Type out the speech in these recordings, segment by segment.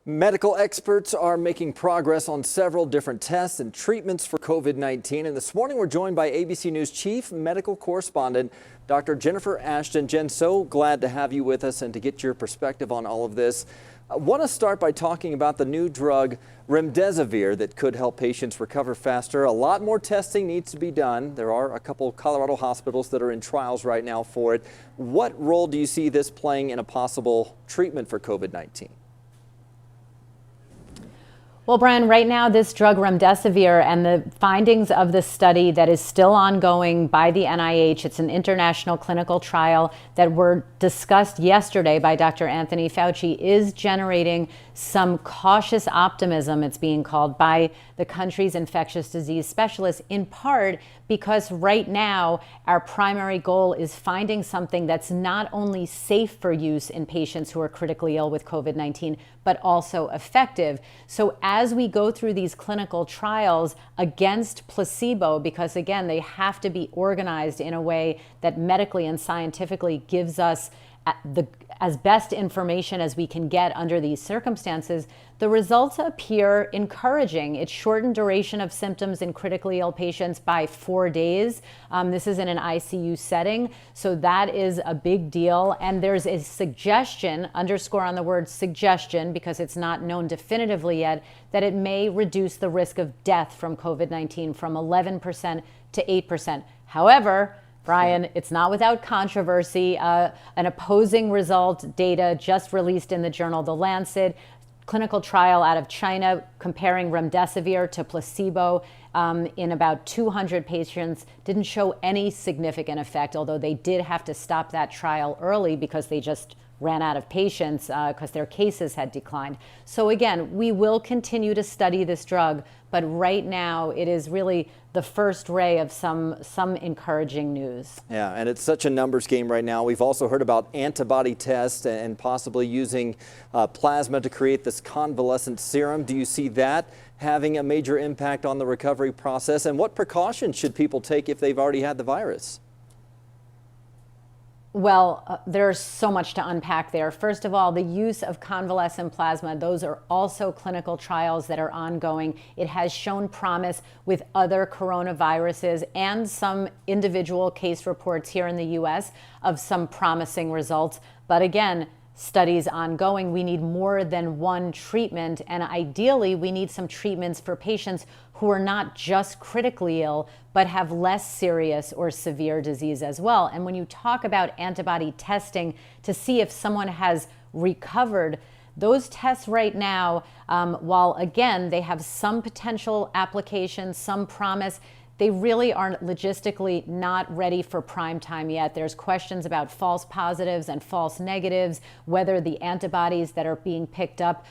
Medical experts are making progress on several different tests and treatments for COVID-19. And this morning we're joined by ABC News Chief Medical Correspondent Dr. Jennifer Ashton. Jen, so glad to have you with us and to get your perspective on all of this. I want to start by talking about the new drug remdesivir that could help patients recover faster. A lot more testing needs to be done. There are a couple Colorado hospitals that are in trials right now for it. What role do you see this playing in a possible treatment for COVID-19? Well, Brian, right now this drug remdesivir and the findings of the study that is still ongoing by the NIH, it's an international clinical trial that were discussed yesterday by Dr. Anthony Fauci, is generating some cautious optimism, it's being called, by the country's infectious disease specialists, in part because right now our primary goal is finding something that's not only safe for use in patients who are critically ill with COVID-19, but also effective. So as we go through these clinical trials against placebo, because again, they have to be organized in a way that medically and scientifically gives us as best information as we can get under these circumstances, the results appear encouraging. It shortened duration of symptoms in critically ill patients by 4 days. This is in an ICU setting, so that is a big deal. And there's a suggestion, underscore on the word suggestion, because it's not known definitively yet, that it may reduce the risk of death from COVID-19 from 11% to 8%. However, Brian, it's not without controversy. An opposing result data just released in the journal The Lancet, clinical trial out of China comparing remdesivir to placebo in about 200 patients, didn't show any significant effect, although they did have to stop that trial early because they just ran out of patients because their cases had declined. So again, we will continue to study this drug, but right now it is really the first ray of some encouraging news. Yeah, and it's such a numbers game right now. We've also heard about antibody tests and possibly using plasma to create this convalescent serum. Do you see that having a major impact on the recovery process? And what precautions should people take if they've already had the virus? Well, there's so much to unpack there. First of all, the use of convalescent plasma, those are also clinical trials that are ongoing. It has shown promise with other coronaviruses and some individual case reports here in the US of some promising results. But again, studies ongoing. We need more than one treatment, and ideally we need some treatments for patients who are not just critically ill, but have less serious or severe disease as well. And when you talk about antibody testing to see if someone has recovered, those tests right now, while again, they have some potential applications, some promise, they really aren't logistically not ready for prime time yet. There's questions about false positives and false negatives, whether the antibodies that are being picked up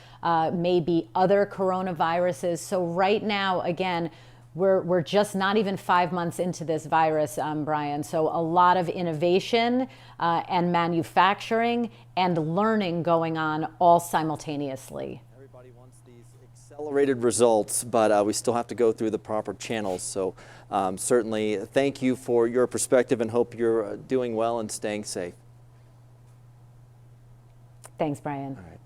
may be other coronaviruses. So right now, again, we're just not even 5 months into this virus, Brian. So a lot of innovation and manufacturing and learning going on all simultaneously. Everybody wants these accelerated results, but we still have to go through the proper channels. So certainly thank you for your perspective and hope you're doing well and staying safe. Thanks, Brian. All right.